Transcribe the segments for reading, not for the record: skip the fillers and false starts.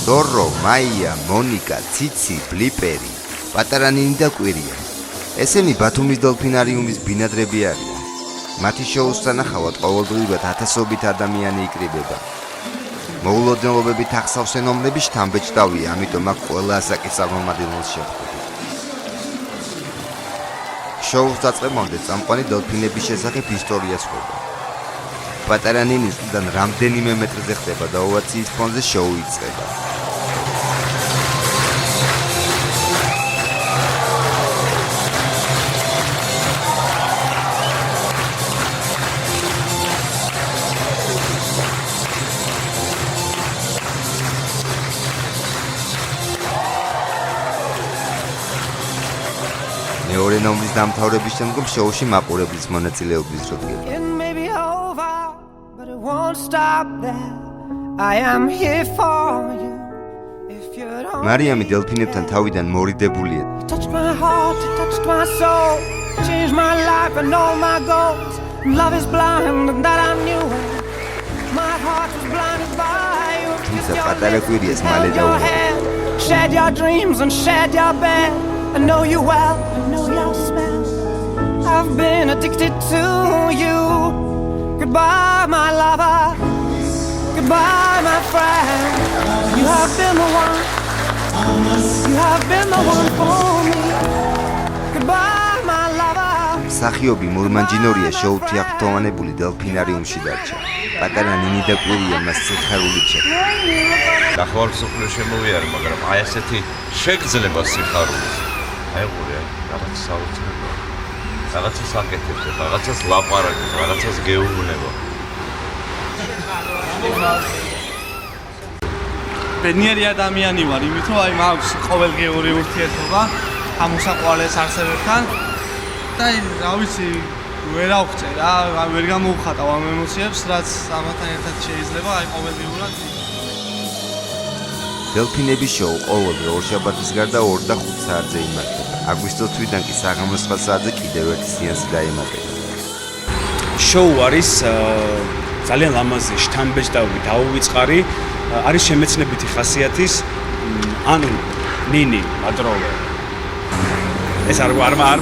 ზორო, მაია, მონიკა, ციცი, ბლიპერი, პატარა ნინი და კვირია. ესენი ბათუმის დელფინარიუმის ბინადრები არიან. მათი შოუს სანახავად ყოველდღიურად ათასობით ადამიანი იკრიბება. მოულოდნელობებით ახსავსე ნომრები შთამბეჭდავია, ამიტომ აქ ყველა ასაკის წარმომადგენელს შეხვდებით. შოუს დაწყებამდე წამყვანი დელფინების შესახებ ისტორიას ხვდება. პატარა ნინის მხრიდან რამდენიმე მეტრზე ხდება და ოვაციის ფონზე შოუ იწყება. მეორე ნომრის დამთავრების შემდგომ შოუში მაყურებლის მონაწილეობის დრო დგება. მარიამი დელფინებთან თავიდან მორიდებულია. თუმცა პატარა კვირიას მალე დაუღალია. I know you well, I know your smell. I've been addicted to you. Goodbye, my lover. Goodbye, my friend. You have been the one. You have been the one for me. Goodbye, my lover. მსახიობი მურმანჯინორია შოუთი აღფრთოვანებული დელფინარიუმში დარჩა. პატარა ნინი და კვირია მას სიხარულით შეხვდა. ახალ სოფლიო შემოვიარე, მაგრამ აი ესეთი შეგძლება სიხარულის. აიღურე, რაღაც საოცრებია. რაღაცას აკეთებს, რაღაცას ლაპარაკობს, რაღაცას გეუბნება. ბედნიერი ადამიანი ვარ, იმიტომ რომ აი მაქვს ყოველდღიური ურთიერთობა ამოსაყვალეს არსებებთან და რა ვიცი, ვერ ავხწე რა, ვერ გამოვხატავ ამ ემოციებს, რაც ამათთან ერთად შეიძლება აი ყოველდღიურად. დელფინების შოუ ყოველდღე ორშაბათის გარდა 2 და 5 საათზე იმართება. აგვისტოს თვიდან კი საღამოს 9 საათზე კიდევ ერთი სეანსი დაემატება. შოუ არის ძალიან ლამაზი, შთამბეჭდავი, დაუვიწყარი, არის შემეცნებითი ხასიათის, ანუ ნინი, მადროვე. ეს არ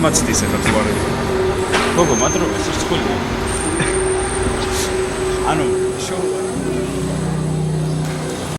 მაცდის ახლა თუ არ გოგო, მადროვე, სირცხვილია. ანუ